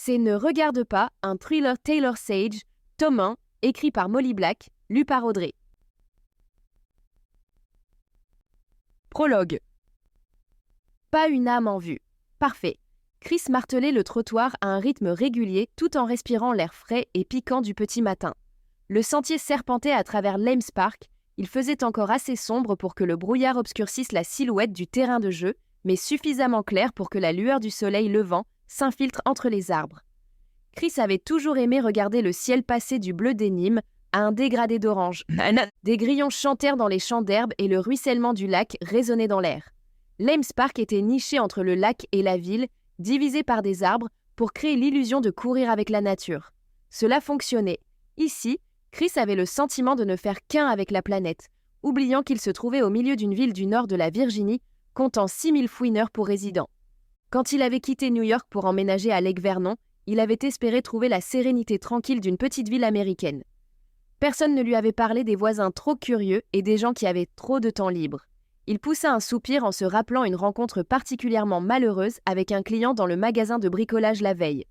C'est Ne regarde pas, un thriller Taylor Sage, tome 1, écrit par Molly Black, lu par Audrey. Prologue. Pas une âme en vue. Parfait. Chris martelait le trottoir à un rythme régulier tout en respirant l'air frais et piquant du petit matin. Le sentier serpentait à travers l'Ames Park. Il faisait encore assez sombre pour que le brouillard obscurcisse la silhouette du terrain de jeu, mais suffisamment clair pour que la lueur du soleil levant s'infiltre entre les arbres. Chris avait toujours aimé regarder le ciel passer du bleu des Nîmes à un dégradé d'orange. Des grillons chantèrent dans les champs d'herbe et le ruissellement du lac résonnait dans l'air. L'Ames Park était niché entre le lac et la ville, divisé par des arbres, pour créer l'illusion de courir avec la nature. Cela fonctionnait. Ici, Chris avait le sentiment de ne faire qu'un avec la planète, oubliant qu'il se trouvait au milieu d'une ville du nord de la Virginie, comptant 6000 fouineurs pour résidents. Quand il avait quitté New York pour emménager à Lake Vernon, il avait espéré trouver la sérénité tranquille d'une petite ville américaine. Personne ne lui avait parlé des voisins trop curieux et des gens qui avaient trop de temps libre. Il poussa un soupir en se rappelant une rencontre particulièrement malheureuse avec un client dans le magasin de bricolage la veille.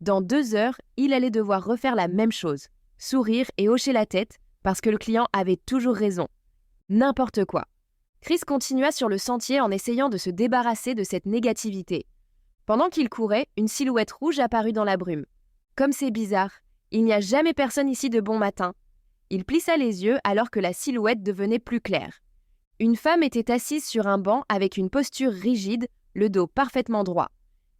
Dans 2 heures, il allait devoir refaire la même chose, sourire et hocher la tête, parce que le client avait toujours raison. N'importe quoi. Chris continua sur le sentier en essayant de se débarrasser de cette négativité. Pendant qu'il courait, une silhouette rouge apparut dans la brume. Comme c'est bizarre, il n'y a jamais personne ici de bon matin. Il plissa les yeux alors que la silhouette devenait plus claire. Une femme était assise sur un banc avec une posture rigide, le dos parfaitement droit.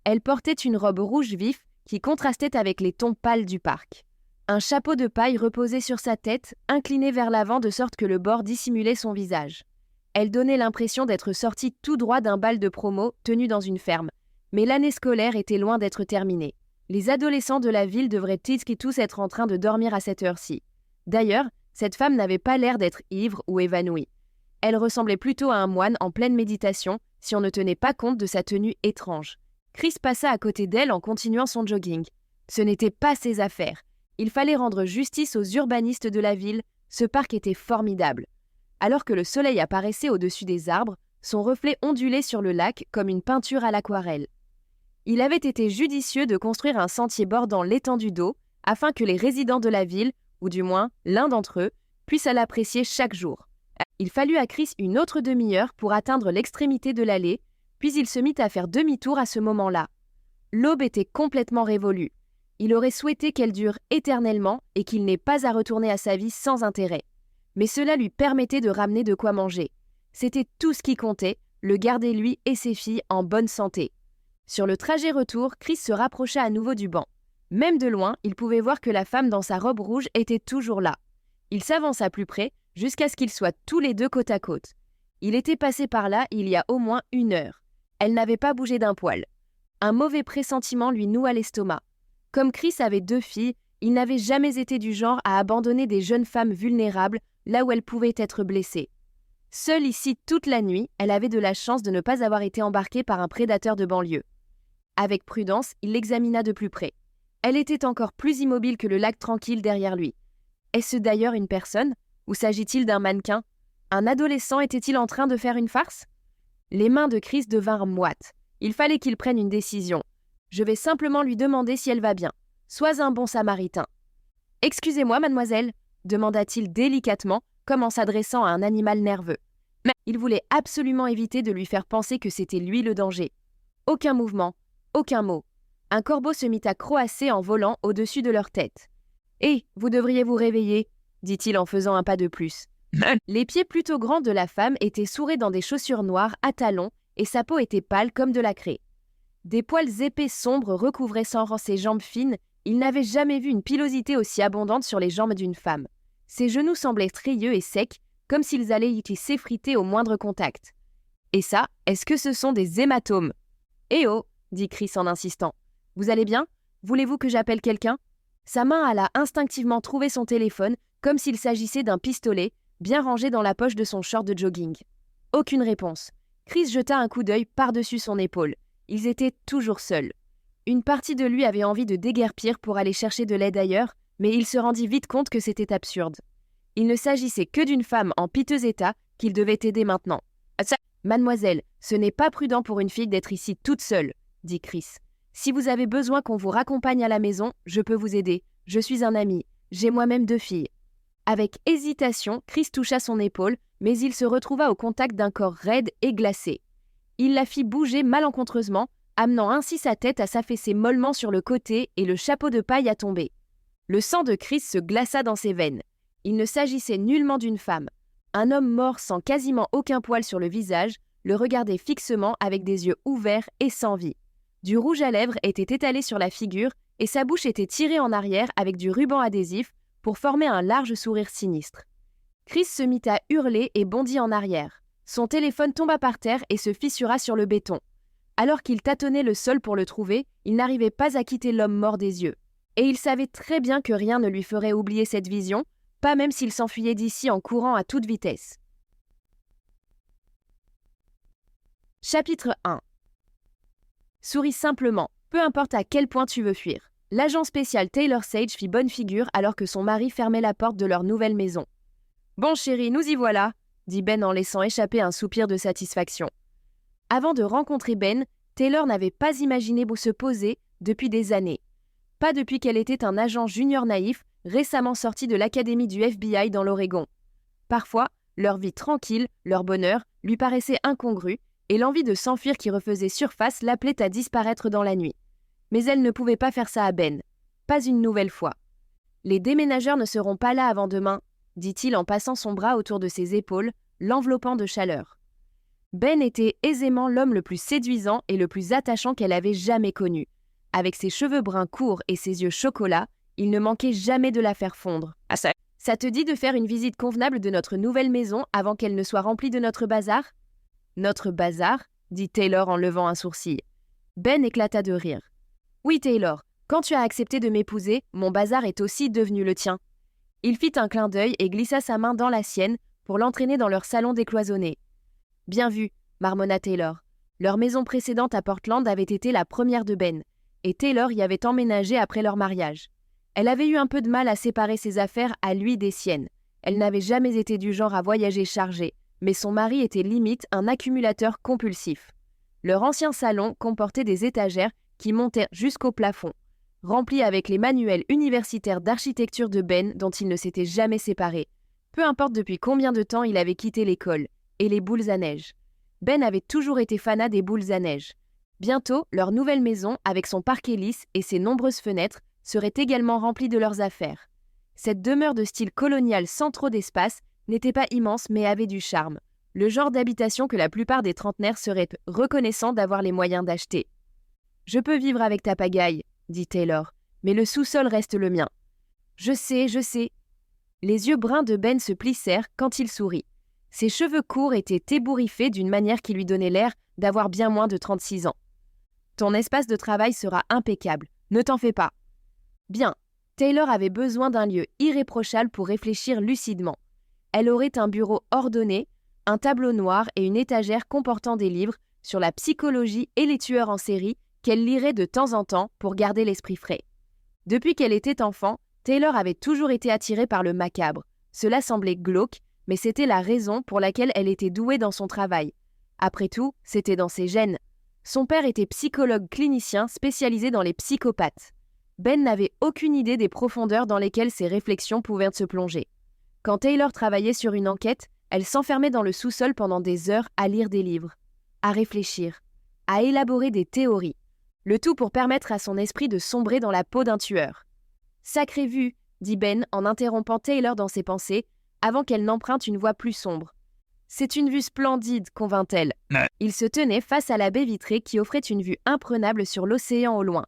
Elle portait une robe rouge vif qui contrastait avec les tons pâles du parc. Un chapeau de paille reposait sur sa tête, incliné vers l'avant de sorte que le bord dissimulait son visage. Elle donnait l'impression d'être sortie tout droit d'un bal de promo tenu dans une ferme. Mais l'année scolaire était loin d'être terminée. Les adolescents de la ville devraient-ils tous être en train de dormir à cette heure-ci. D'ailleurs, cette femme n'avait pas l'air d'être ivre ou évanouie. Elle ressemblait plutôt à un moine en pleine méditation, si on ne tenait pas compte de sa tenue étrange. Chris passa à côté d'elle en continuant son jogging. Ce n'était pas ses affaires. Il fallait rendre justice aux urbanistes de la ville, ce parc était formidable. Alors que le soleil apparaissait au-dessus des arbres, son reflet ondulait sur le lac comme une peinture à l'aquarelle. Il avait été judicieux de construire un sentier bordant l'étendue d'eau afin que les résidents de la ville, ou du moins l'un d'entre eux, puissent l'apprécier chaque jour. Il fallut à Chris une autre demi-heure pour atteindre l'extrémité de l'allée, puis il se mit à faire demi-tour à ce moment-là. L'aube était complètement révolue. Il aurait souhaité qu'elle dure éternellement et qu'il n'ait pas à retourner à sa vie sans intérêt. Mais cela lui permettait de ramener de quoi manger. C'était tout ce qui comptait, le garder lui et ses filles en bonne santé. Sur le trajet retour, Chris se rapprocha à nouveau du banc. Même de loin, il pouvait voir que la femme dans sa robe rouge était toujours là. Il s'avança plus près, jusqu'à ce qu'ils soient tous les deux côte à côte. Il était passé par là il y a au moins 1 heure. Elle n'avait pas bougé d'un poil. Un mauvais pressentiment lui noua l'estomac. Comme Chris avait 2 filles, il n'avait jamais été du genre à abandonner des jeunes femmes vulnérables là où elles pouvaient être blessées. Seule ici toute la nuit, elle avait de la chance de ne pas avoir été embarquée par un prédateur de banlieue. Avec prudence, il l'examina de plus près. Elle était encore plus immobile que le lac tranquille derrière lui. Est-ce d'ailleurs une personne? Ou s'agit-il d'un mannequin? Un adolescent était-il en train de faire une farce? Les mains de Chris devinrent moites. Il fallait qu'il prenne une décision. Je vais simplement lui demander si elle va bien. Sois un bon samaritain. « Excusez-moi, mademoiselle » demanda-t-il délicatement, comme en s'adressant à un animal nerveux. Mais il voulait absolument éviter de lui faire penser que c'était lui le danger. Aucun mouvement, aucun mot. Un corbeau se mit à croasser en volant au-dessus de leur tête. « Hé, vous devriez vous réveiller » dit-il en faisant un pas de plus. Les pieds plutôt grands de la femme étaient sourés dans des chaussures noires à talons et sa peau était pâle comme de la craie. Des poils épais sombres recouvraient sans rang ses jambes fines. Il n'avait jamais vu une pilosité aussi abondante sur les jambes d'une femme. Ses genoux semblaient trieux et secs, comme s'ils allaient y s'effriter au moindre contact. « Et ça, est-ce que ce sont des hématomes ?»« Eh oh !» dit Chris en insistant. « Vous allez bien? Voulez-vous que j'appelle quelqu'un ?» Sa main alla instinctivement trouver son téléphone, comme s'il s'agissait d'un pistolet, bien rangé dans la poche de son short de jogging. Aucune réponse. Chris jeta un coup d'œil par-dessus son épaule. Ils étaient toujours seuls. Une partie de lui avait envie de déguerpir pour aller chercher de l'aide ailleurs, mais il se rendit vite compte que c'était absurde. Il ne s'agissait que d'une femme en piteux état qu'il devait aider maintenant. « Mademoiselle, ce n'est pas prudent pour une fille d'être ici toute seule, » dit Chris. Si vous avez besoin qu'on vous raccompagne à la maison, je peux vous aider. Je suis un ami. J'ai moi-même 2 filles. » Avec hésitation, Chris toucha son épaule, mais il se retrouva au contact d'un corps raide et glacé. Il la fit bouger malencontreusement, amenant ainsi sa tête à s'affaisser mollement sur le côté et le chapeau de paille à tomber. Le sang de Chris se glaça dans ses veines. Il ne s'agissait nullement d'une femme. Un homme mort sans quasiment aucun poil sur le visage le regardait fixement avec des yeux ouverts et sans vie. Du rouge à lèvres était étalé sur la figure et sa bouche était tirée en arrière avec du ruban adhésif pour former un large sourire sinistre. Chris se mit à hurler et bondit en arrière. Son téléphone tomba par terre et se fissura sur le béton. Alors qu'il tâtonnait le sol pour le trouver, il n'arrivait pas à quitter l'homme mort des yeux. Et il savait très bien que rien ne lui ferait oublier cette vision, pas même s'il s'enfuyait d'ici en courant à toute vitesse. Chapitre 1. Souris simplement, peu importe à quel point tu veux fuir. L'agent spécial Taylor Sage fit bonne figure alors que son mari fermait la porte de leur nouvelle maison. « Bon chéri, nous y voilà !» dit Ben en laissant échapper un soupir de satisfaction. Avant de rencontrer Ben, Taylor n'avait pas imaginé se poser depuis des années. Pas depuis qu'elle était un agent junior naïf, récemment sorti de l'académie du FBI dans l'Oregon. Parfois, leur vie tranquille, leur bonheur, lui paraissait incongru, et l'envie de s'enfuir qui refaisait surface l'appelait à disparaître dans la nuit. Mais elle ne pouvait pas faire ça à Ben. Pas une nouvelle fois. « Les déménageurs ne seront pas là avant demain, » dit-il en passant son bras autour de ses épaules, l'enveloppant de chaleur. Ben était aisément l'homme le plus séduisant et le plus attachant qu'elle avait jamais connu. Avec ses cheveux bruns courts et ses yeux chocolat, il ne manquait jamais de la faire fondre. « Ah ça te dit de faire une visite convenable de notre nouvelle maison avant qu'elle ne soit remplie de notre bazar ?»« Notre bazar ?» dit Taylor en levant un sourcil. Ben éclata de rire. « Oui Taylor, quand tu as accepté de m'épouser, mon bazar est aussi devenu le tien. » Il fit un clin d'œil et glissa sa main dans la sienne pour l'entraîner dans leur salon décloisonné. « Bien vu, » marmonna Taylor. Leur maison précédente à Portland avait été la première de Ben, et Taylor y avait emménagé après leur mariage. Elle avait eu un peu de mal à séparer ses affaires à lui des siennes. Elle n'avait jamais été du genre à voyager chargée, mais son mari était limite un accumulateur compulsif. Leur ancien salon comportait des étagères qui montaient jusqu'au plafond, remplies avec les manuels universitaires d'architecture de Ben dont il ne s'était jamais séparé. Peu importe depuis combien de temps il avait quitté l'école, et les boules à neige. Ben avait toujours été fanat des boules à neige. Bientôt, leur nouvelle maison, avec son parquet lisse et ses nombreuses fenêtres, serait également remplie de leurs affaires. Cette demeure de style colonial sans trop d'espace n'était pas immense mais avait du charme. Le genre d'habitation que la plupart des trentenaires seraient reconnaissants d'avoir les moyens d'acheter. « Je peux vivre avec ta pagaille, » dit Taylor, « mais le sous-sol reste le mien. »« Je sais. » Les yeux bruns de Ben se plissèrent quand il sourit. Ses cheveux courts étaient ébouriffés d'une manière qui lui donnait l'air d'avoir bien moins de 36 ans. « Ton espace de travail sera impeccable, ne t'en fais pas. » Bien, Taylor avait besoin d'un lieu irréprochable pour réfléchir lucidement. Elle aurait un bureau ordonné, un tableau noir et une étagère comportant des livres sur la psychologie et les tueurs en série qu'elle lirait de temps en temps pour garder l'esprit frais. Depuis qu'elle était enfant, Taylor avait toujours été attirée par le macabre. Cela semblait glauque, mais c'était la raison pour laquelle elle était douée dans son travail. Après tout, c'était dans ses gènes. Son père était psychologue clinicien spécialisé dans les psychopathes. Ben n'avait aucune idée des profondeurs dans lesquelles ses réflexions pouvaient se plonger. Quand Taylor travaillait sur une enquête, elle s'enfermait dans le sous-sol pendant des heures à lire des livres, à réfléchir, à élaborer des théories, le tout pour permettre à son esprit de sombrer dans la peau d'un tueur. « Sacrée vue !» dit Ben en interrompant Taylor dans ses pensées, avant qu'elle n'emprunte une voix plus sombre. « C'est une vue splendide !» convint-elle. Il se tenait face à la baie vitrée qui offrait une vue imprenable sur l'océan au loin.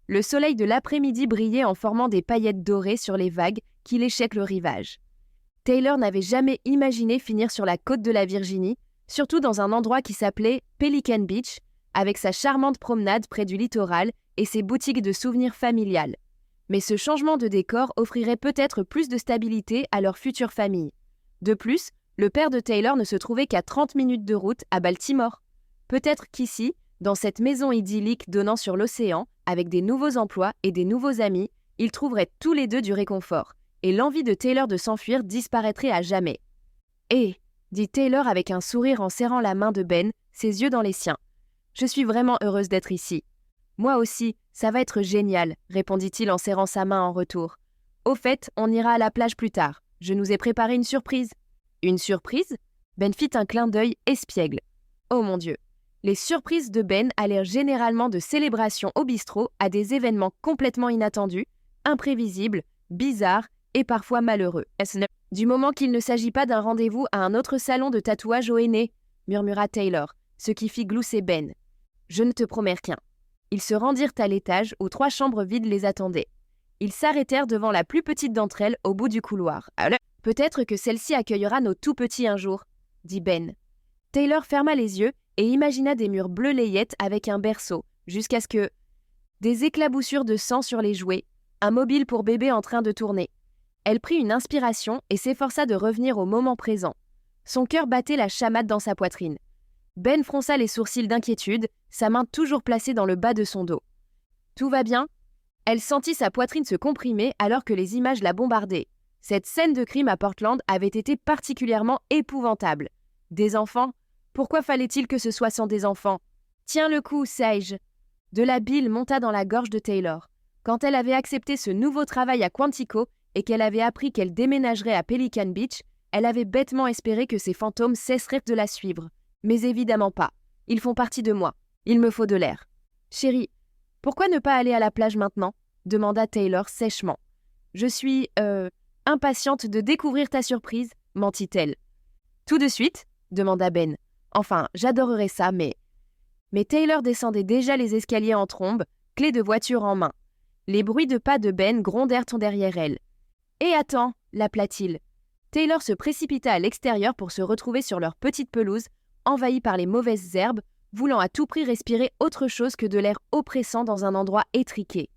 Le soleil de l'après-midi brillait en formant des paillettes dorées sur les vagues qui léchaient le rivage. Taylor n'avait jamais imaginé finir sur la côte de la Virginie, surtout dans un endroit qui s'appelait Pelican Beach, avec sa charmante promenade près du littoral et ses boutiques de souvenirs familiales. Mais ce changement de décor offrirait peut-être plus de stabilité à leur future famille. De plus, le père de Taylor ne se trouvait qu'à 30 minutes de route à Baltimore. Peut-être qu'ici, dans cette maison idyllique donnant sur l'océan, avec des nouveaux emplois et des nouveaux amis, ils trouveraient tous les deux du réconfort, et l'envie de Taylor de s'enfuir disparaîtrait à jamais. « Hé !» dit Taylor avec un sourire en serrant la main de Ben, ses yeux dans les siens. « Je suis vraiment heureuse d'être ici. » Moi aussi, ça va être génial, répondit-il en serrant sa main en retour. Au fait, on ira à la plage plus tard. Je nous ai préparé une surprise. Une surprise? Ben fit un clin d'œil espiègle. Oh mon Dieu! Les surprises de Ben allèrent généralement de célébrations au bistrot à des événements complètement inattendus, imprévisibles, bizarres et parfois malheureux. Du moment qu'il ne s'agit pas d'un rendez-vous à un autre salon de tatouage au henné, murmura Taylor, ce qui fit glousser Ben. Je ne te promets rien. Ils se rendirent à l'étage où 3 chambres vides les attendaient. Ils s'arrêtèrent devant la plus petite d'entre elles au bout du couloir. Peut-être que celle-ci accueillera nos tout petits un jour, dit Ben. Taylor ferma les yeux et imagina des murs bleu layette avec un berceau, jusqu'à ce que... Des éclaboussures de sang sur les jouets, un mobile pour bébé en train de tourner. Elle prit une inspiration et s'efforça de revenir au moment présent. Son cœur battait la chamade dans sa poitrine. Ben fronça les sourcils d'inquiétude, sa main toujours placée dans le bas de son dos. Tout va bien? Elle sentit sa poitrine se comprimer alors que les images la bombardaient. Cette scène de crime à Portland avait été particulièrement épouvantable. Des enfants? Pourquoi fallait-il que ce soit sans des enfants? Tiens le coup, Sage! De la bile monta dans la gorge de Taylor. Quand elle avait accepté ce nouveau travail à Quantico et qu'elle avait appris qu'elle déménagerait à Pelican Beach, elle avait bêtement espéré que ces fantômes cesseraient de la suivre. Mais évidemment pas. Ils font partie de moi. Il me faut de l'air. Chérie, pourquoi ne pas aller à la plage maintenant? Demanda Taylor sèchement. Je suis, impatiente de découvrir ta surprise, mentit-elle. Tout de suite? Demanda Ben. Enfin, j'adorerais ça, mais... Mais Taylor descendait déjà les escaliers en trombe, clé de voiture en main. Les bruits de pas de Ben grondèrent derrière elle. « Et attends !» l'appela-t-il. Taylor se précipita à l'extérieur pour se retrouver sur leur petite pelouse, envahie par les mauvaises herbes, voulant à tout prix respirer autre chose que de l'air oppressant dans un endroit étriqué.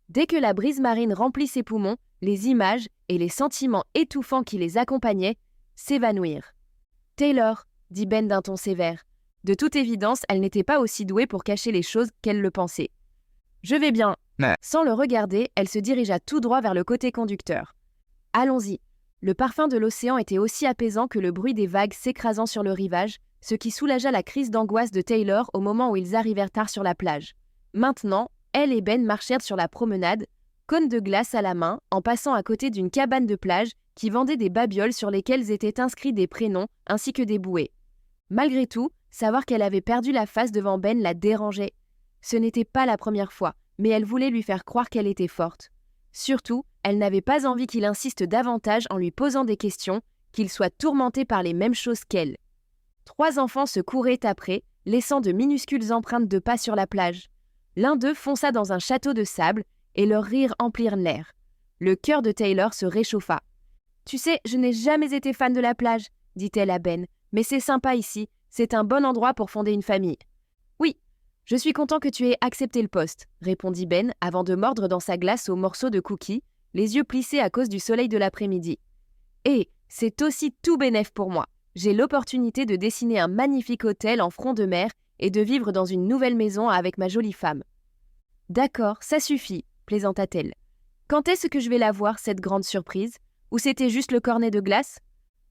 Dès que la brise marine remplit ses poumons, les images et les sentiments étouffants qui les accompagnaient s'évanouirent. « Taylor !» dit Ben d'un ton sévère. De toute évidence, elle n'était pas aussi douée pour cacher les choses qu'elle le pensait. « Je vais bien. » Sans le regarder, elle se dirigea tout droit vers le côté conducteur. « Allons-y. » Le parfum de l'océan était aussi apaisant que le bruit des vagues s'écrasant sur le rivage, ce qui soulagea la crise d'angoisse de Taylor au moment où ils arrivèrent tard sur la plage. Maintenant, elle et Ben marchèrent sur la promenade, cône de glace à la main, en passant à côté d'une cabane de plage qui vendait des babioles sur lesquelles étaient inscrits des prénoms ainsi que des bouées. Malgré tout, savoir qu'elle avait perdu la face devant Ben la dérangeait. Ce n'était pas la première fois, mais elle voulait lui faire croire qu'elle était forte. Surtout, elle n'avait pas envie qu'il insiste davantage en lui posant des questions, qu'il soit tourmenté par les mêmes choses qu'elle. 3 enfants se couraient après, laissant de minuscules empreintes de pas sur la plage. L'un d'eux fonça dans un château de sable et leurs rires emplirent l'air. Le cœur de Taylor se réchauffa. « Tu sais, je n'ai jamais été fan de la plage, » dit-elle à Ben, « mais c'est sympa ici, c'est un bon endroit pour fonder une famille. »« Oui, je suis content que tu aies accepté le poste, » répondit Ben avant de mordre dans sa glace au morceau de cookie, les yeux plissés à cause du soleil de l'après-midi. « Et c'est aussi tout bénef pour moi. J'ai l'opportunité de dessiner un magnifique hôtel en front de mer et de vivre dans une nouvelle maison avec ma jolie femme. »« D'accord, ça suffit, » plaisanta-t-elle. « Quand est-ce que je vais la voir, cette grande surprise? Ou c'était juste le cornet de glace? »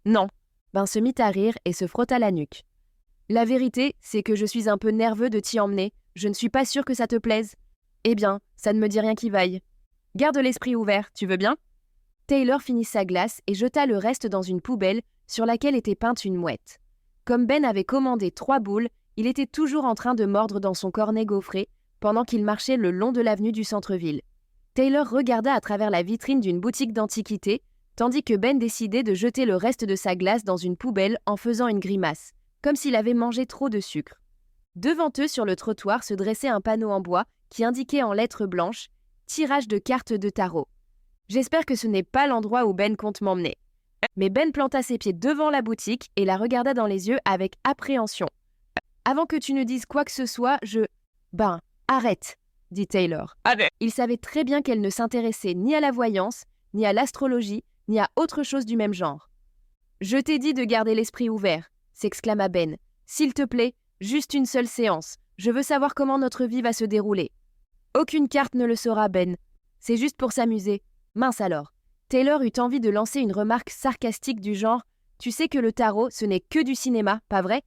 Non. Ben se mit à rire et se frotta la nuque. « La vérité, c'est que je suis un peu nerveux de t'y emmener. Je ne suis pas sûre que ça te plaise. » Eh bien, ça ne me dit rien qui vaille. Garde l'esprit ouvert, tu veux bien? Taylor finit sa glace et jeta le reste dans une poubelle sur laquelle était peinte une mouette. Comme Ben avait commandé 3 boules, il était toujours en train de mordre dans son cornet gaufré pendant qu'il marchait le long de l'avenue du centre-ville. Taylor regarda à travers la vitrine d'une boutique d'antiquités, tandis que Ben décidait de jeter le reste de sa glace dans une poubelle en faisant une grimace, comme s'il avait mangé trop de sucre. Devant eux, sur le trottoir, se dressait un panneau en bois qui indiquait en lettres blanches « Tirage de cartes de tarot ». J'espère que ce n'est pas l'endroit où Ben compte m'emmener. Mais Ben planta ses pieds devant la boutique et la regarda dans les yeux avec appréhension. « Avant que tu ne dises quoi que ce soit, Ben, arrête !» dit Taylor. Il savait très bien qu'elle ne s'intéressait ni à la voyance, ni à l'astrologie, ni à autre chose du même genre. « Je t'ai dit de garder l'esprit ouvert !» s'exclama Ben. « S'il te plaît, juste une seule séance. Je veux savoir comment notre vie va se dérouler. » Aucune carte ne le saura, Ben. C'est juste pour s'amuser. Mince alors. Taylor eut envie de lancer une remarque sarcastique du genre « Tu sais que le tarot, ce n'est que du cinéma, pas vrai ?»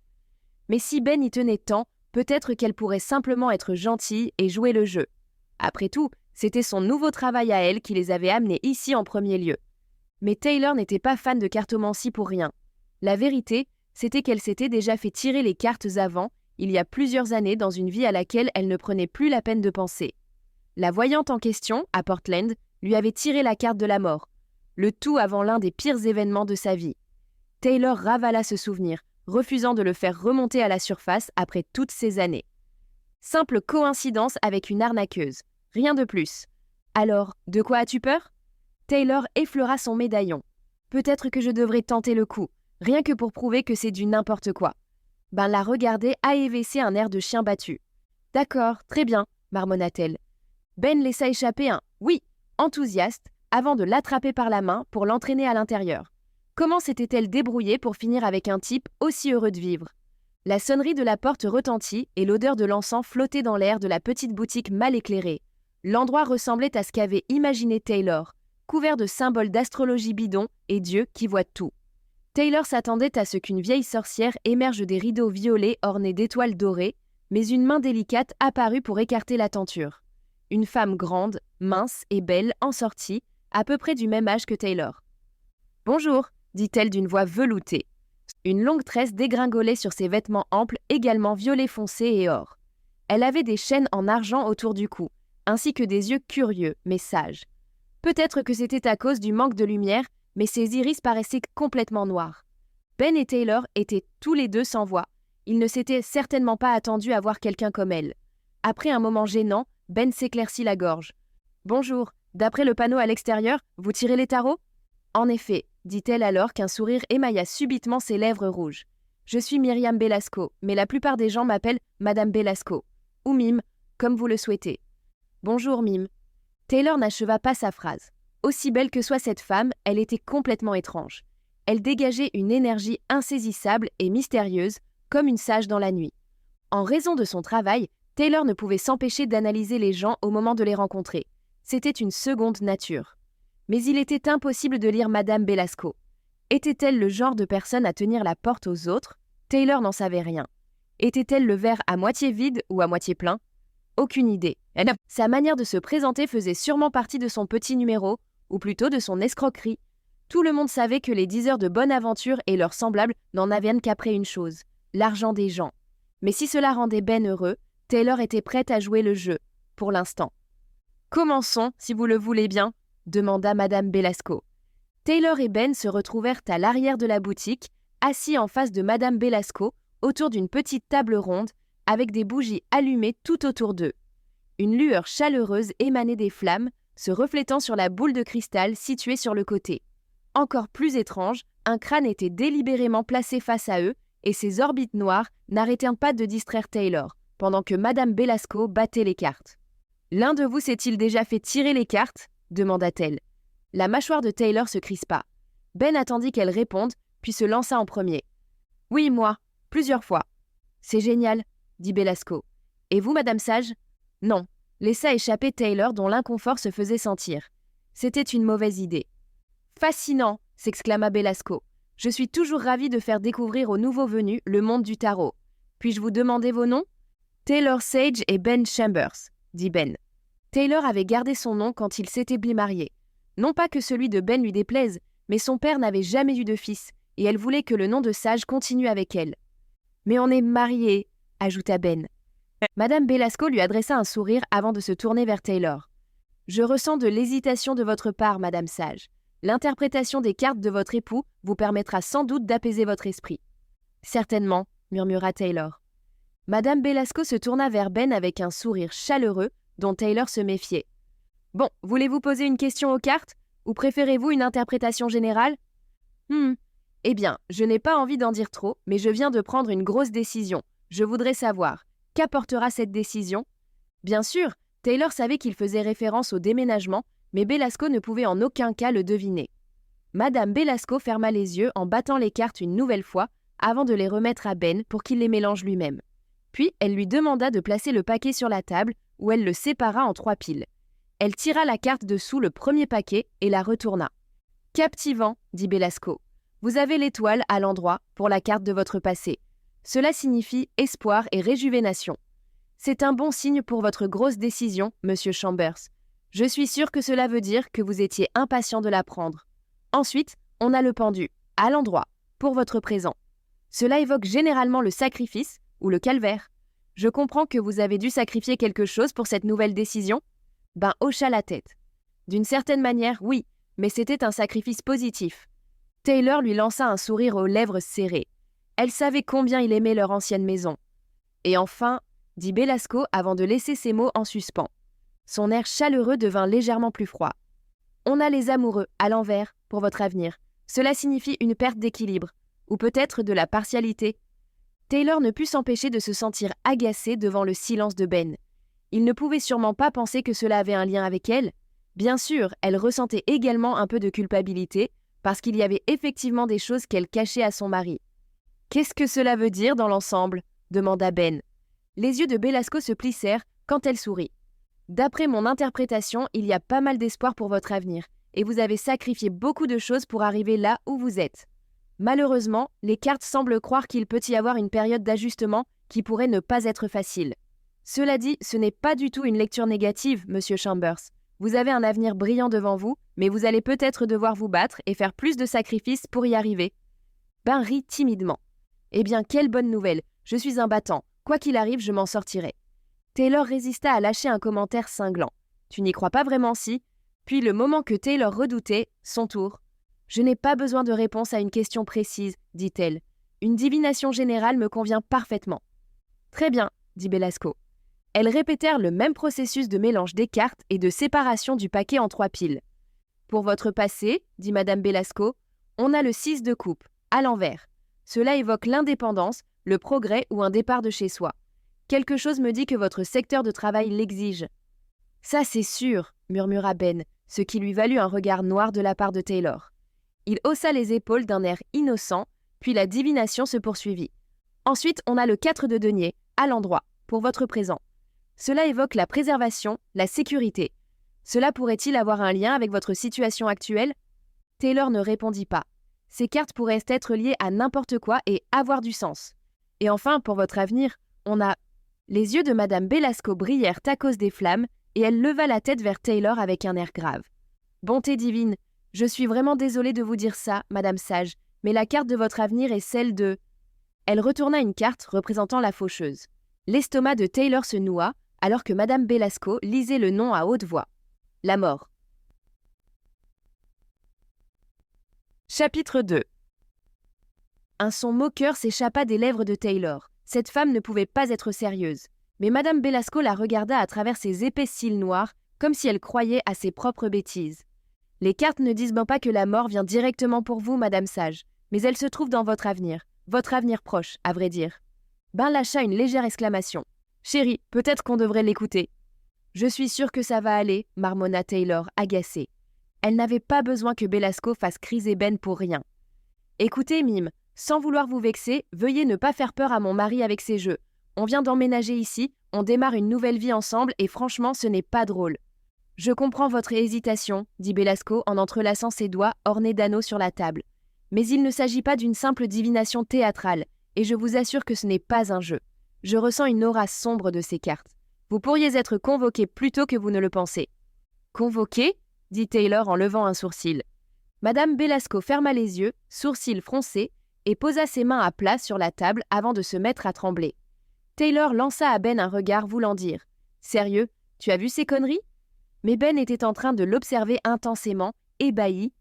Mais si Ben y tenait tant, Peut-être qu'elle pourrait simplement être gentille et jouer le jeu. Après tout, c'était son nouveau travail à elle qui les avait amenés ici en premier lieu. Mais Taylor n'était pas fan de cartomancie pour rien. La vérité, c'était qu'elle s'était déjà fait tirer les cartes avant, il y a plusieurs années dans une vie à laquelle elle ne prenait plus la peine de penser. La voyante en question, à Portland, lui avait tiré la carte de la mort, le tout avant l'un des pires événements de sa vie. Taylor ravala ce souvenir, refusant de le faire remonter à la surface après toutes ces années. Simple coïncidence avec une arnaqueuse, rien de plus. Alors, de quoi as-tu peur ? Taylor effleura son médaillon. Peut-être que je devrais tenter le coup, rien que pour prouver que c'est du n'importe quoi. Ben la regardait AEVC un air de chien battu. D'accord, très bien, marmonna-t-elle. Ben laissa échapper un « oui » enthousiaste avant de l'attraper par la main pour l'entraîner à l'intérieur. Comment s'était-elle débrouillée pour finir avec un type aussi heureux de vivre ? La sonnerie de la porte retentit et l'odeur de l'encens flottait dans l'air de la petite boutique mal éclairée. L'endroit ressemblait à ce qu'avait imaginé Taylor, couvert de symboles d'astrologie bidon et Dieu qui voit tout. Taylor s'attendait à ce qu'une vieille sorcière émerge des rideaux violets ornés d'étoiles dorées, mais une main délicate apparut pour écarter la tenture. Une femme grande, mince et belle en sortit, à peu près du même âge que Taylor. « Bonjour », dit-elle d'une voix veloutée. Une longue tresse dégringolait sur ses vêtements amples, également violet foncé et or. Elle avait des chaînes en argent autour du cou, ainsi que des yeux curieux, mais sages. Peut-être que c'était à cause du manque de lumière, mais ses iris paraissaient complètement noirs. Ben et Taylor étaient tous les deux sans voix. Ils ne s'étaient certainement pas attendus à voir quelqu'un comme elle. Après un moment gênant, Ben s'éclaircit la gorge. « Bonjour, d'après le panneau à l'extérieur, vous tirez les tarots ?»« En effet, » dit-elle alors qu'un sourire émailla subitement ses lèvres rouges. « Je suis Myriam Belasco, mais la plupart des gens m'appellent Madame Belasco. Ou Mime, comme vous le souhaitez. »« Bonjour Mime. » Taylor n'acheva pas sa phrase. Aussi belle que soit cette femme, elle était complètement étrange. Elle dégageait une énergie insaisissable et mystérieuse, comme une sage dans la nuit. En raison de son travail, Taylor ne pouvait s'empêcher d'analyser les gens au moment de les rencontrer. C'était une seconde nature. Mais il était impossible de lire Madame Belasco. Était-elle le genre de personne à tenir la porte aux autres ? Taylor n'en savait rien. Était-elle le verre à moitié vide ou à moitié plein ? Aucune idée. Sa manière de se présenter faisait sûrement partie de son petit numéro, ou plutôt de son escroquerie. Tout le monde savait que les 10 heures de bonne aventure et leurs semblables n'en avaient qu'après une chose, l'argent des gens. Mais si cela rendait Ben heureux, Taylor était prête à jouer le jeu, pour l'instant. « Commençons, si vous le voulez bien », demanda Madame Belasco. Taylor et Ben se retrouvèrent à l'arrière de la boutique, assis en face de Madame Belasco, autour d'une petite table ronde, avec des bougies allumées tout autour d'eux. Une lueur chaleureuse émanait des flammes, se reflétant sur la boule de cristal située sur le côté. Encore plus étrange, un crâne était délibérément placé face à eux, et ses orbites noires n'arrêtèrent pas de distraire Taylor, pendant que Madame Belasco battait les cartes. « L'un de vous s'est-il déjà fait tirer les cartes ?» demanda-t-elle. La mâchoire de Taylor se crispa. Ben attendit qu'elle réponde, puis se lança en premier. « Oui, moi, plusieurs fois. »« C'est génial, » dit Belasco. « Et vous, Madame Sage ?»« Non, » laissa échapper Taylor dont l'inconfort se faisait sentir. C'était une mauvaise idée. « Fascinant !» s'exclama Belasco. « Je suis toujours ravie de faire découvrir aux nouveaux venus le monde du tarot. Puis-je vous demander vos noms ?»« Taylor Sage et Ben Chambers, » dit Ben. Taylor avait gardé son nom quand il s'était bimarié. Non pas que celui de Ben lui déplaise, mais son père n'avait jamais eu de fils, et elle voulait que le nom de Sage continue avec elle. « Mais on est mariés, » ajouta Ben. Madame Belasco lui adressa un sourire avant de se tourner vers Taylor. « Je ressens de l'hésitation de votre part, Madame Sage. L'interprétation des cartes de votre époux vous permettra sans doute d'apaiser votre esprit. »« Certainement, » murmura Taylor. Madame Belasco se tourna vers Ben avec un sourire chaleureux dont Taylor se méfiait. « Bon, voulez-vous poser une question aux cartes ? Ou préférez-vous une interprétation générale ? » Eh bien, je n'ai pas envie d'en dire trop, mais je viens de prendre une grosse décision. Je voudrais savoir, qu'apportera cette décision ? Bien sûr, Taylor savait qu'il faisait référence au déménagement, mais Belasco ne pouvait en aucun cas le deviner. Madame Belasco ferma les yeux en battant les cartes une nouvelle fois avant de les remettre à Ben pour qu'il les mélange lui-même. Puis, elle lui demanda de placer le paquet sur la table où elle le sépara en 3 piles. Elle tira la carte dessous le premier paquet et la retourna. « Captivant, dit Belasco. Vous avez l'étoile à l'endroit pour la carte de votre passé. Cela signifie espoir et réjuvénation. C'est un bon signe pour votre grosse décision, Monsieur Chambers. Je suis sûre que cela veut dire que vous étiez impatient de la prendre. Ensuite, on a le pendu, à l'endroit, pour votre présent. Cela évoque généralement le sacrifice ou le calvaire. Je comprends que vous avez dû sacrifier quelque chose pour cette nouvelle décision. Ben, hocha la tête. D'une certaine manière, oui, mais c'était un sacrifice positif. Taylor lui lança un sourire aux lèvres serrées. Elle savait combien il aimait leur ancienne maison. Et enfin, dit Belasco avant de laisser ses mots en suspens. Son air chaleureux devint légèrement plus froid. On a les amoureux, à l'envers, pour votre avenir. Cela signifie une perte d'équilibre, ou peut-être de la partialité. Taylor ne put s'empêcher de se sentir agacé devant le silence de Ben. Il ne pouvait sûrement pas penser que cela avait un lien avec elle. Bien sûr, elle ressentait également un peu de culpabilité, parce qu'il y avait effectivement des choses qu'elle cachait à son mari. « Qu'est-ce que cela veut dire dans l'ensemble » demanda Ben. Les yeux de Belasco se plissèrent quand elle sourit. « D'après mon interprétation, il y a pas mal d'espoir pour votre avenir, et vous avez sacrifié beaucoup de choses pour arriver là où vous êtes. Malheureusement, les cartes semblent croire qu'il peut y avoir une période d'ajustement qui pourrait ne pas être facile. Cela dit, ce n'est pas du tout une lecture négative, Monsieur Chambers. Vous avez un avenir brillant devant vous, mais vous allez peut-être devoir vous battre et faire plus de sacrifices pour y arriver. » Ben rit timidement. « Eh bien, quelle bonne nouvelle. Je suis un battant. Quoi qu'il arrive, je m'en sortirai. » Taylor résista à lâcher un commentaire cinglant. « Tu n'y crois pas vraiment, si ?» Puis le moment que Taylor redoutait, son tour. « Je n'ai pas besoin de réponse à une question précise, dit-elle. Une divination générale me convient parfaitement. »« Très bien, dit Belasco. » Elles répétèrent le même processus de mélange des cartes et de séparation du paquet en 3 piles. « Pour votre passé, dit Madame Belasco, on a le 6 de coupe, à l'envers. Cela évoque l'indépendance, le progrès ou un départ de chez soi. Quelque chose me dit que votre secteur de travail l'exige. »« Ça, c'est sûr, » murmura Ben, ce qui lui valut un regard noir de la part de Taylor. Il haussa les épaules d'un air innocent, puis la divination se poursuivit. « Ensuite, on a le 4 de denier, à l'endroit, pour votre présent. Cela évoque la préservation, la sécurité. Cela pourrait-il avoir un lien avec votre situation actuelle ? » Taylor ne répondit pas. Ces cartes pourraient être liées à n'importe quoi et avoir du sens. Et enfin, pour votre avenir, on a... Les yeux de Madame Belasco brillèrent à cause des flammes et elle leva la tête vers Taylor avec un air grave. « Bonté divine, je suis vraiment désolée de vous dire ça, Madame Sage, mais la carte de votre avenir est celle de... » Elle retourna une carte représentant la faucheuse. L'estomac de Taylor se noua, alors que Madame Belasco lisait le nom à haute voix. La mort. Chapitre 2. Un son moqueur s'échappa des lèvres de Taylor. Cette femme ne pouvait pas être sérieuse. Mais Madame Belasco la regarda à travers ses épais cils noirs, comme si elle croyait à ses propres bêtises. « Les cartes ne disent bien pas que la mort vient directement pour vous, Madame Sage, mais elle se trouve dans votre avenir proche, à vrai dire. » Ben lâcha une légère exclamation. « Chérie, peut-être qu'on devrait l'écouter. »« Je suis sûre que ça va aller, » marmonna Taylor, agacée. Elle n'avait pas besoin que Belasco fasse criser Ben pour rien. « Écoutez, Mime, sans vouloir vous vexer, veuillez ne pas faire peur à mon mari avec ses jeux. On vient d'emménager ici, on démarre une nouvelle vie ensemble et franchement, ce n'est pas drôle. »« Je comprends votre hésitation, » dit Belasco en entrelaçant ses doigts ornés d'anneaux sur la table. « Mais il ne s'agit pas d'une simple divination théâtrale, et je vous assure que ce n'est pas un jeu. Je ressens une aura sombre de ces cartes. Vous pourriez être convoqué plus tôt que vous ne le pensez. »« Convoqué ?» dit Taylor en levant un sourcil. Madame Belasco ferma les yeux, sourcils froncés, et posa ses mains à plat sur la table avant de se mettre à trembler. Taylor lança à Ben un regard voulant dire « Sérieux, tu as vu ces conneries ?» Mais Ben était en train de l'observer intensément, ébahi.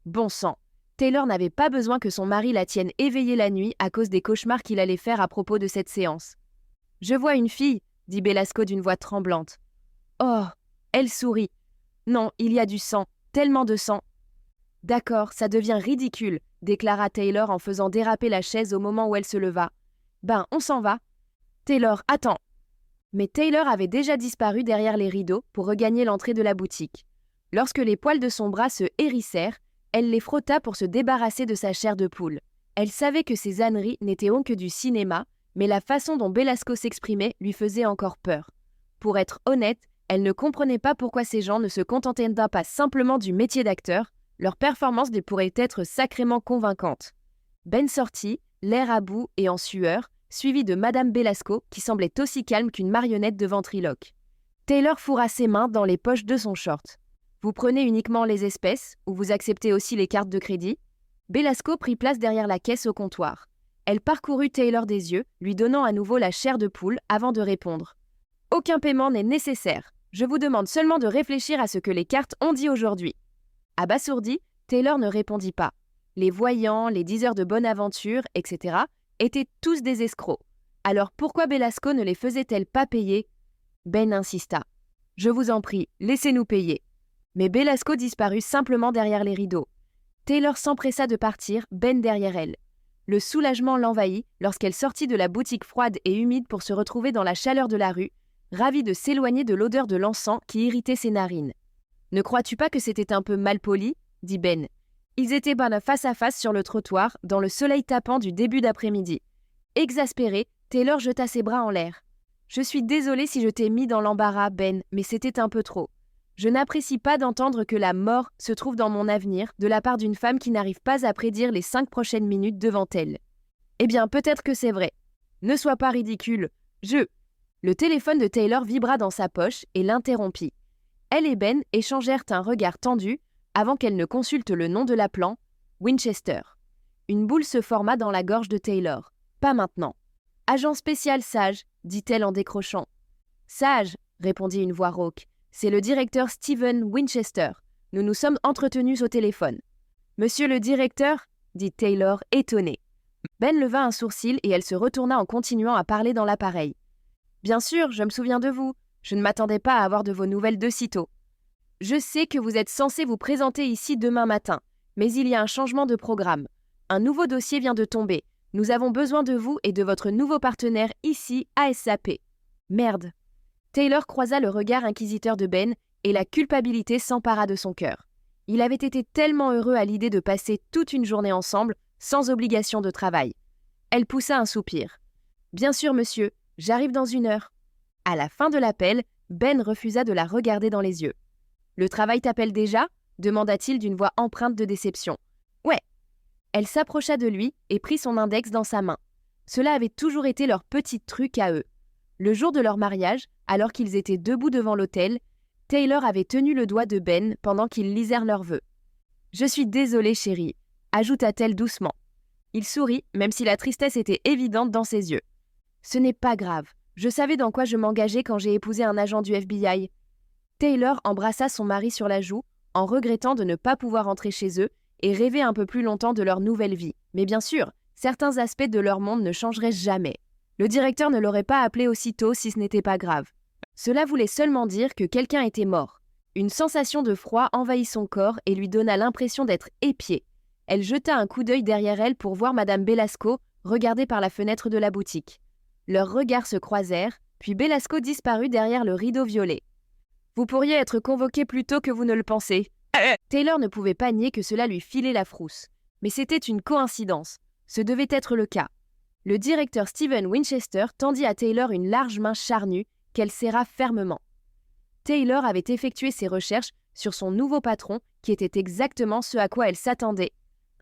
Bon sang, Taylor n'avait pas besoin que son mari la tienne éveillée la nuit à cause des cauchemars qu'il allait faire à propos de cette séance. « Je vois une fille, » dit Belasco d'une voix tremblante. « Oh !» Elle sourit. « Non, il y a du sang, tellement de sang. »« D'accord, ça devient ridicule, » déclara Taylor en faisant déraper la chaise au moment où elle se leva. « Ben, on s'en va. »« Taylor, attends !» Mais Taylor avait déjà disparu derrière les rideaux pour regagner l'entrée de la boutique. Lorsque les poils de son bras se hérissèrent, elle les frotta pour se débarrasser de sa chair de poule. Elle savait que ces âneries n'étaient que du cinéma, mais la façon dont Belasco s'exprimait lui faisait encore peur. Pour être honnête, elle ne comprenait pas pourquoi ces gens ne se contentaient pas simplement du métier d'acteur, leur performance pourrait être sacrément convaincante. Ben sortit, l'air à bout et en sueur, suivi de Madame Belasco, qui semblait aussi calme qu'une marionnette de ventriloque. Taylor fourra ses mains dans les poches de son short. « Vous prenez uniquement les espèces, ou vous acceptez aussi les cartes de crédit ?» Belasco prit place derrière la caisse au comptoir. Elle parcourut Taylor des yeux, lui donnant à nouveau la chair de poule avant de répondre. « Aucun paiement n'est nécessaire. Je vous demande seulement de réfléchir à ce que les cartes ont dit aujourd'hui. » Abasourdi, Taylor ne répondit pas. Les voyants, les diseurs de bonne aventure, etc. étaient tous des escrocs. Alors pourquoi Belasco ne les faisait-elle pas payer ? Ben insista. « Je vous en prie, laissez-nous payer. » Mais Belasco disparut simplement derrière les rideaux. Taylor s'empressa de partir, Ben derrière elle. Le soulagement l'envahit lorsqu'elle sortit de la boutique froide et humide pour se retrouver dans la chaleur de la rue, ravie de s'éloigner de l'odeur de l'encens qui irritait ses narines. « Ne crois-tu pas que c'était un peu malpoli ?» dit Ben. Ils étaient face à face sur le trottoir, dans le soleil tapant du début d'après-midi. Exaspérée, Taylor jeta ses bras en l'air. « Je suis désolée si je t'ai mis dans l'embarras, Ben, mais c'était un peu trop. Je n'apprécie pas d'entendre que la mort se trouve dans mon avenir de la part d'une femme qui n'arrive pas à prédire les 5 prochaines minutes devant elle. Eh bien, peut-être que c'est vrai. Ne sois pas ridicule. Le téléphone de Taylor vibra dans sa poche et l'interrompit. Elle et Ben échangèrent un regard tendu avant qu'elle ne consulte le nom de l'appelant, Winchester. Une boule se forma dans la gorge de Taylor. Pas maintenant. « Agent spécial Sage », dit-elle en décrochant. « Sage », répondit une voix rauque. « C'est le directeur Steven Winchester. Nous nous sommes entretenus au téléphone. »« Monsieur le directeur ?» dit Taylor, étonnée. Ben leva un sourcil et elle se retourna en continuant à parler dans l'appareil. « Bien sûr, je me souviens de vous. Je ne m'attendais pas à avoir de vos nouvelles de sitôt. Je sais que vous êtes censé vous présenter ici demain matin, mais il y a un changement de programme. Un nouveau dossier vient de tomber. Nous avons besoin de vous et de votre nouveau partenaire ici, ASAP. » Merde. Taylor croisa le regard inquisiteur de Ben et la culpabilité s'empara de son cœur. Il avait été tellement heureux à l'idée de passer toute une journée ensemble, sans obligation de travail. Elle poussa un soupir. « Bien sûr, monsieur, j'arrive dans 1 heure. » À la fin de l'appel, Ben refusa de la regarder dans les yeux. « Le travail t'appelle déjà ?» demanda-t-il d'une voix empreinte de déception. « Ouais. » Elle s'approcha de lui et prit son index dans sa main. Cela avait toujours été leur petit truc à eux. Le jour de leur mariage, alors qu'ils étaient debout devant l'autel, Taylor avait tenu le doigt de Ben pendant qu'ils lisèrent leurs vœux. « Je suis désolée, chérie », ajouta-t-elle doucement. Il sourit, même si la tristesse était évidente dans ses yeux. « Ce n'est pas grave. Je savais dans quoi je m'engageais quand j'ai épousé un agent du FBI. » Taylor embrassa son mari sur la joue, en regrettant de ne pas pouvoir entrer chez eux et rêver un peu plus longtemps de leur nouvelle vie. Mais bien sûr, certains aspects de leur monde ne changeraient jamais. Le directeur ne l'aurait pas appelé aussitôt si ce n'était pas grave. Cela voulait seulement dire que quelqu'un était mort. Une sensation de froid envahit son corps et lui donna l'impression d'être épiée. Elle jeta un coup d'œil derrière elle pour voir Madame Belasco regarder par la fenêtre de la boutique. Leurs regards se croisèrent, puis Belasco disparut derrière le rideau violet. « Vous pourriez être convoqué plus tôt que vous ne le pensez. » Taylor ne pouvait pas nier que cela lui filait la frousse. Mais c'était une coïncidence. Ce devait être le cas. Le directeur Steven Winchester tendit à Taylor une large main charnue qu'elle serra fermement. Taylor avait effectué ses recherches sur son nouveau patron, qui était exactement ce à quoi elle s'attendait.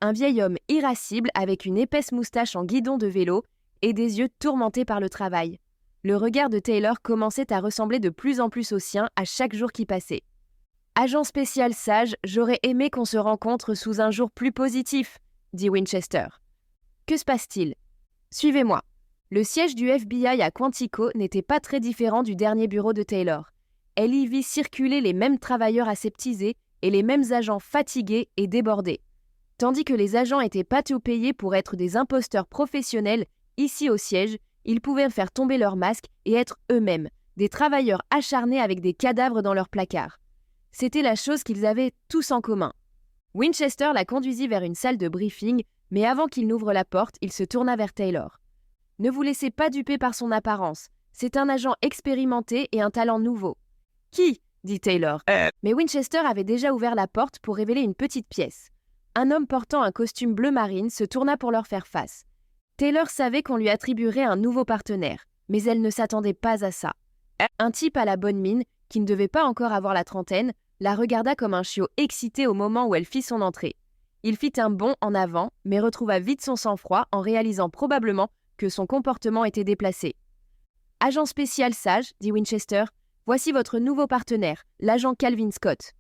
Un vieil homme irascible avec une épaisse moustache en guidon de vélo et des yeux tourmentés par le travail. Le regard de Taylor commençait à ressembler de plus en plus au sien à chaque jour qui passait. « Agent spécial Sage, j'aurais aimé qu'on se rencontre sous un jour plus positif, » dit Winchester. « Que se passe-t-il ? Suivez-moi. » Le siège du FBI à Quantico n'était pas très différent du dernier bureau de Taylor. Elle y vit circuler les mêmes travailleurs aseptisés et les mêmes agents fatigués et débordés. Tandis que les agents étaient pas tout payés pour être des imposteurs professionnels, ici au siège, ils pouvaient faire tomber leurs masques et être eux-mêmes, des travailleurs acharnés avec des cadavres dans leurs placards. C'était la chose qu'ils avaient tous en commun. Winchester la conduisit vers une salle de briefing, mais avant qu'il n'ouvre la porte, il se tourna vers Taylor. « Ne vous laissez pas duper par son apparence. C'est un agent expérimenté et un talent nouveau. »« Qui ?» dit Taylor. Mais Winchester avait déjà ouvert la porte pour révéler une petite pièce. Un homme portant un costume bleu marine se tourna pour leur faire face. Taylor savait qu'on lui attribuerait un nouveau partenaire, mais elle ne s'attendait pas à ça. Un type à la bonne mine, qui ne devait pas encore avoir la trentaine, la regarda comme un chiot excité au moment où elle fit son entrée. Il fit un bond en avant, mais retrouva vite son sang-froid en réalisant probablement que son comportement était déplacé. « Agent spécial sage, dit Winchester, voici votre nouveau partenaire, l'agent Calvin Scott. »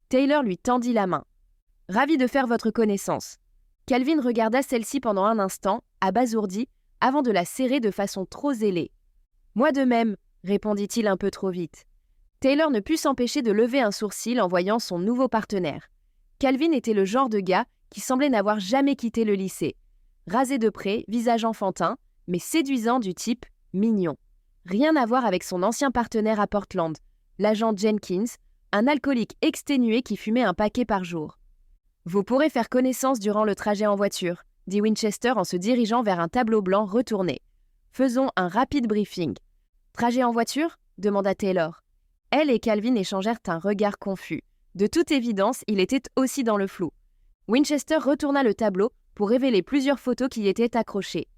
Taylor lui tendit la main. « Ravi de faire votre connaissance. » Calvin regarda celle-ci pendant un instant, abasourdi, avant de la serrer de façon trop zélée. « Moi de même, » répondit-il un peu trop vite. Taylor ne put s'empêcher de lever un sourcil en voyant son nouveau partenaire. Calvin était le genre de gars qui semblait n'avoir jamais quitté le lycée. Rasé de près, visage enfantin, mais séduisant du type mignon. Rien à voir avec son ancien partenaire à Portland, l'agent Jenkins, un alcoolique exténué qui fumait un paquet par jour. « Vous pourrez faire connaissance durant le trajet en voiture, » dit Winchester en se dirigeant vers un tableau blanc retourné. « Faisons un rapide briefing. »« Trajet en voiture » demanda Taylor. Elle et Calvin échangèrent un regard confus. De toute évidence, il était aussi dans le flou. Winchester retourna le tableau pour révéler plusieurs photos qui y étaient accrochées.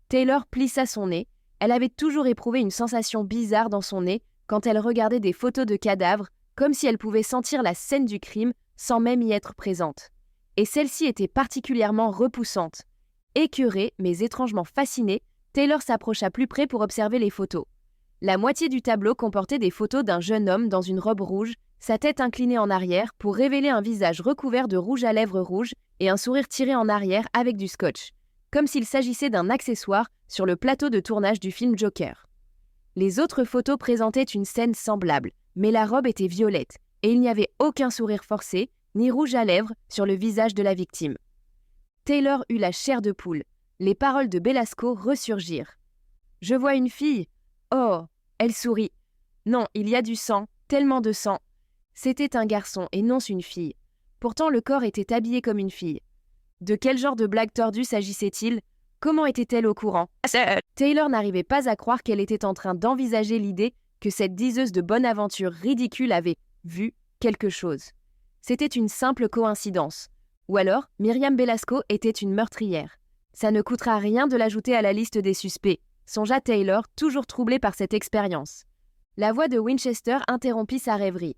Taylor plissa son nez. Elle avait toujours éprouvé une sensation bizarre dans son nez quand elle regardait des photos de cadavres, comme si elle pouvait sentir la scène du crime sans même y être présente. Et celle-ci était particulièrement repoussante. Écœurée, mais étrangement fascinée, Taylor s'approcha plus près pour observer les photos. La moitié du tableau comportait des photos d'un jeune homme dans une robe rouge, sa tête inclinée en arrière pour révéler un visage recouvert de rouge à lèvres rouge et un sourire tiré en arrière avec du scotch, comme s'il s'agissait d'un accessoire sur le plateau de tournage du film Joker. Les autres photos présentaient une scène semblable, mais la robe était violette et il n'y avait aucun sourire forcé, ni rouge à lèvres sur le visage de la victime. Taylor eut la chair de poule. Les paroles de Belasco ressurgirent. « Je vois une fille. Oh !» Elle sourit. « Non, il y a du sang, tellement de sang. » C'était un garçon et non une fille. Pourtant, le corps était habillé comme une fille. De quel genre de blague tordue s'agissait-il ? Comment était-elle au courant ? Taylor n'arrivait pas à croire qu'elle était en train d'envisager l'idée que cette diseuse de bonne aventure ridicule avait vu quelque chose. C'était une simple coïncidence. Ou alors, Myriam Belasco était une meurtrière. Ça ne coûtera rien de l'ajouter à la liste des suspects, songea Taylor, toujours troublé par cette expérience. La voix de Winchester interrompit sa rêverie.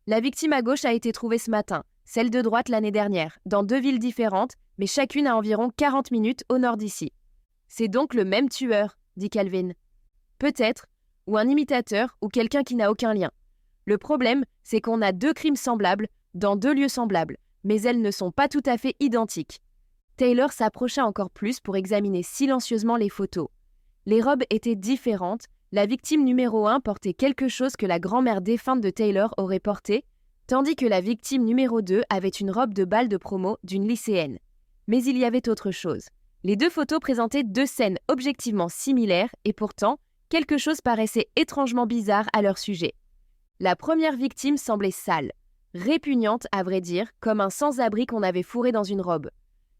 La victime à gauche a été trouvée ce matin, celle de droite l'année dernière, dans 2 villes différentes, mais chacune à environ 40 minutes au nord d'ici. C'est donc le même tueur, dit Calvin. Peut-être, ou un imitateur, ou quelqu'un qui n'a aucun lien. Le problème, c'est qu'on a 2 crimes semblables, dans 2 lieux semblables, mais elles ne sont pas tout à fait identiques. Taylor s'approcha encore plus pour examiner silencieusement les photos. Les robes étaient différentes. La victime numéro 1 portait quelque chose que la grand-mère défunte de Taylor aurait porté, tandis que la victime numéro 2 avait une robe de bal de promo d'une lycéenne. Mais il y avait autre chose. Les 2 photos présentaient 2 scènes objectivement similaires et pourtant, quelque chose paraissait étrangement bizarre à leur sujet. La première victime semblait sale, répugnante à vrai dire, comme un sans-abri qu'on avait fourré dans une robe.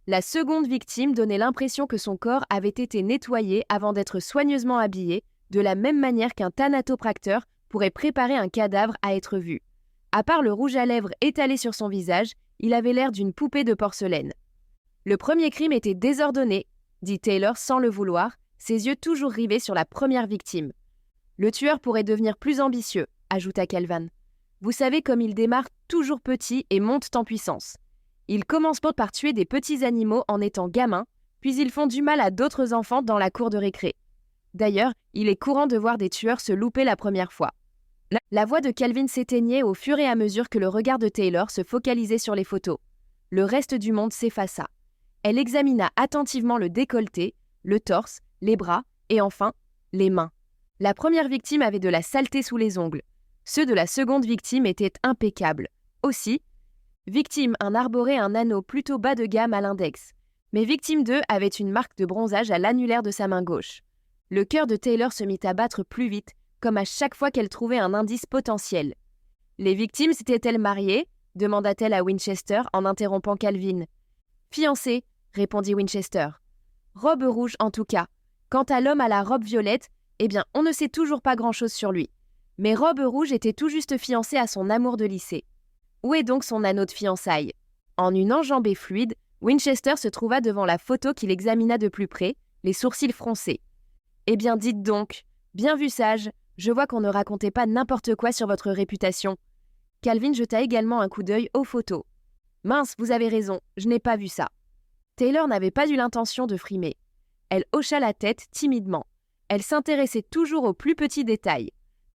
La seconde victime donnait l'impression que son corps avait été nettoyé avant d'être soigneusement habillé, de la même manière qu'un thanatopracteur pourrait préparer un cadavre à être vu. À part le rouge à lèvres étalé sur son visage, il avait l'air d'une poupée de porcelaine. Le premier crime était désordonné, dit Taylor sans le vouloir, ses yeux toujours rivés sur la première victime. Le tueur pourrait devenir plus ambitieux, ajouta Calvin. Vous savez comme ils démarrent toujours petits et montent en puissance. Ils commencent par tuer des petits animaux en étant gamins, puis ils font du mal à d'autres enfants dans la cour de récré. D'ailleurs, il est courant de voir des tueurs se louper la première fois. La voix de Calvin s'éteignait au fur et à mesure que le regard de Taylor se focalisait sur les photos. Le reste du monde s'effaça. Elle examina attentivement le décolleté, le torse, les bras et enfin, les mains. La première victime avait de la saleté sous les ongles. Ceux de la seconde victime étaient impeccables. Aussi, victime 1 arborait un anneau plutôt bas de gamme à l'index, mais victime 2 avait une marque de bronzage à l'annulaire de sa main gauche. Le cœur de Taylor se mit à battre plus vite, comme à chaque fois qu'elle trouvait un indice potentiel. « Les victimes s'étaient-elles mariées ?» demanda-t-elle à Winchester en interrompant Calvin. « Fiancées » répondit Winchester. « Robe rouge en tout cas. Quant à l'homme à la robe violette, eh bien, on ne sait toujours pas grand-chose sur lui. Mais Robe rouge était tout juste fiancé à son amour de lycée. Où est donc son anneau de fiançailles ? En une enjambée fluide, Winchester se trouva devant la photo qu'il examina de plus près, les sourcils froncés. « Eh bien, dites donc, bien vu sage, je vois qu'on ne racontait pas n'importe quoi sur votre réputation. » Calvin jeta également un coup d'œil aux photos. « Mince, vous avez raison, je n'ai pas vu ça. » Taylor n'avait pas eu l'intention de frimer. Elle hocha la tête timidement. Elle s'intéressait toujours aux plus petits détails.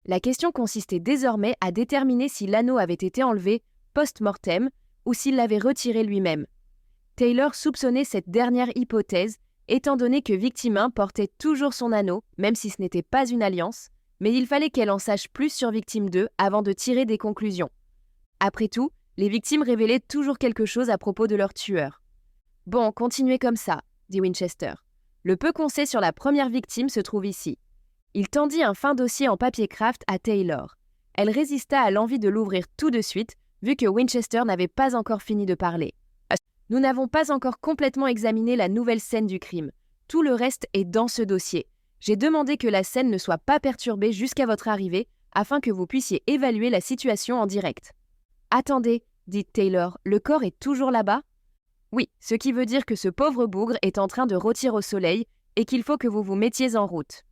La question consistait désormais à déterminer si l'anneau avait été enlevé post-mortem ou s'il l'avait retiré lui-même. Taylor soupçonnait cette dernière hypothèse, étant donné que Victime 1 portait toujours son anneau, même si ce n'était pas une alliance, mais il fallait qu'elle en sache plus sur Victime 2 avant de tirer des conclusions. Après tout, les victimes révélaient toujours quelque chose à propos de leur tueur. « Bon, continuez comme ça », dit Winchester. « Le peu qu'on sait sur la première victime se trouve ici. » Il tendit un fin dossier en papier craft à Taylor. Elle résista à l'envie de l'ouvrir tout de suite, vu que Winchester n'avait pas encore fini de parler. « Nous n'avons pas encore complètement examiné la nouvelle scène du crime. Tout le reste est dans ce dossier. J'ai demandé que la scène ne soit pas perturbée jusqu'à votre arrivée, afin que vous puissiez évaluer la situation en direct. » « Attendez, dit Taylor, le corps est toujours là-bas ? Oui, ce qui veut dire que ce pauvre bougre est en train de rôtir au soleil et qu'il faut que vous vous mettiez en route.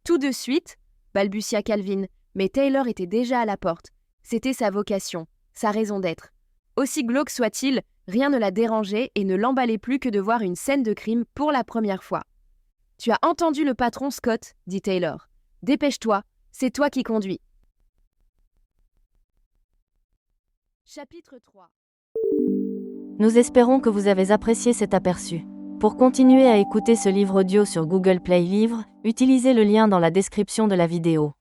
Tout de suite, balbutia Calvin, mais Taylor était déjà à la porte. C'était sa vocation, sa raison d'être. Aussi glauque soit-il, rien ne la dérangeait et ne l'emballait plus que de voir une scène de crime pour la première fois. « Tu as entendu le patron, Scott, dit Taylor. Dépêche-toi, c'est toi qui conduis. » Chapitre 3. Nous espérons que vous avez apprécié cet aperçu. Pour continuer à écouter ce livre audio sur Google Play Livres, utilisez le lien dans la description de la vidéo.